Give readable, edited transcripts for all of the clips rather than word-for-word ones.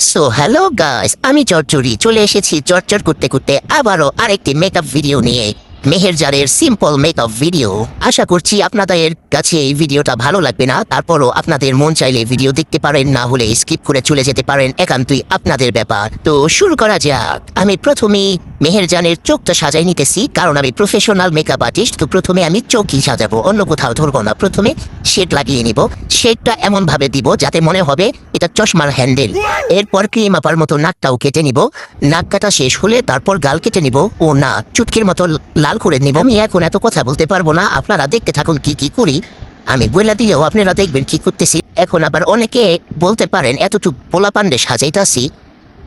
So hello guys, আমি চরচড়ি চলে এসেছি চরচর করতে করতে আবারও আরেকটি মেকআপ ভিডিও নিয়ে। মেহেরজানের সিম্পল মেকআপ ভিডিও। আশা করছি আপনাদের কাছে এই ভিডিওটা ভালো লাগবে না, তারপরও আপনাদের মন চাইলে ভিডিও দেখতে পারেন, না হলে স্কিপ করে চলে যেতে পারেন, একান্তই আপনাদের ব্যাপার। তো শুরু করা যাক। আমি প্রথমেই মেহেরজানের চোখটা সাজাই নিতেছি, কারণ আমি প্রফেশনাল মেকআপ আর্টিস্ট। তো প্রথমে আমি চোখই সাজাবো, অন্য কোথাও ধরবো না। প্রথমে শেড লাগিয়ে নিব। শেডটা এমন ভাবে দিব যাতে মনে হবে এটা চশমার হ্যান্ডেল। এরপর ক্রিম আপার মতো নাকটাও কেটে নিব। নাক কাটা শেষ হলে তারপর গাল কেটে নিব। ও না, চুটকির মতো লাল করে নিব। আমি এখন এত কথা বলতে পারবো না, আপনারা দেখতে থাকুন কি কি করি। আমি বইলা দিলেও আপনারা দেখবেন কি করতেছি। এখন আবার অনেকে বলতে পারেন এতটুকু পোলা পান্ডে সাজাইতাছি,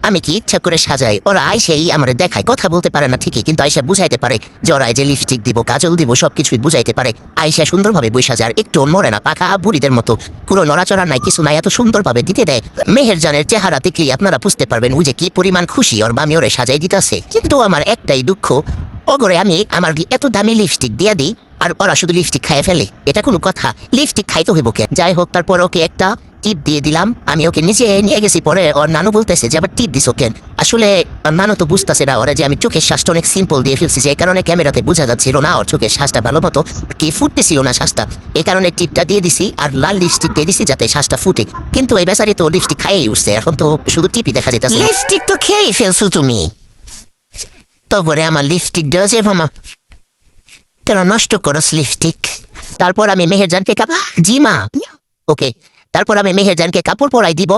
আমি কি ইচ্ছা করে সাজাই? ওরা আইসেই আমার দেখায়, কথা বলতে পারে না ঠিকই, কিন্তু আইসা বুঝাইতে পারে। জরায় যে লিপস্টিক দিব, কাজল দিব, সবকিছুই বুঝাইতে পারে। আইসা সুন্দরভাবে বই সাজার, একটু মরে না, পাখা বুড়িদের মতো পুরো নড়াচড়া নাই, কিছু নাই, এত সুন্দরভাবে দিতে দেয়। মেহেরজানের চেহারা দেখলেই আপনারা বুঝতে পারবেন ওই যে কি পরিমাণ খুশি ওর মামি ওরে সাজাই দিতেছে। কিন্তু আমার একটাই দুঃখ, ওগরে আমি আমার এত দামি লিপস্টিক দিয়ে দিই আর ওরা শুধু লিপস্টিক খাইয়ে ফেলে। এটা কোনো কথা? লিপস্টিক খাইতে হইব কেন? যাই হোক, তারপর ওকে একটা টিপ দিয়ে দিলাম। আমি ওকে নিচে নিয়ে গেছি, পরে ওর নানু বলতেছে যে আবার টিপ দিস কেন? আসলে ওর নানু তো বুঝতেছে না ওরা যে আমি চোখের শ্বাসটা অনেক সিম্পল দিয়ে ফেলছি, যে কারণে ক্যামেরাতে বোঝা যাচ্ছিল না ওর চোখের শ্বাসটা ভালো মতো কি ফুটতেছিল না শ্বাসটা। এই কারণে টিপটা দিয়ে দিছি আর লাল লিপস্টিক দিয়ে দিছি যাতে শ্বাসটা ফুটে। কিন্তু এই বেচারি তো লিপস্টিক খাইয়েই উঠছে, এখন তো শুধু টিপই দেখা যেতেছে। লিপস্টিক তো খেয়েই ফেলছো তুমি। তারপরে আমার লিপস্টিক দেওয়া যে মামা কেন নষ্ট করস লিপস্টিক? তারপর আমি মেহেরজানকে জি মা, ওকে। তারপর আমি মেহেরজানকে কাপড় পরাই দিব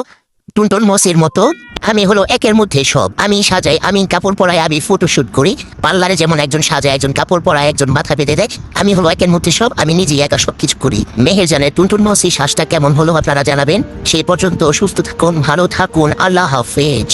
টুনটুন মসির মতো। আমি হলো একের মধ্যে সব। আমি সাজাই, আমি কাপড় পরাই, আমি ফটোশুট করি। পার্লারে যেমন একজন সাজায়, একজন কাপড় পরায়, একজন মাথা বেঁধে দেয়, আমি হলো একের মধ্যে সব। আমি নিজেই একা সব কিছু করি। মেহেরজানের টুনটুন মসি শ্বাসটা কেমন হলো আপনারা জানাবেন। সেই পর্যন্ত সুস্থ থাকুন, ভালো থাকুন, আল্লাহ হাফেজ।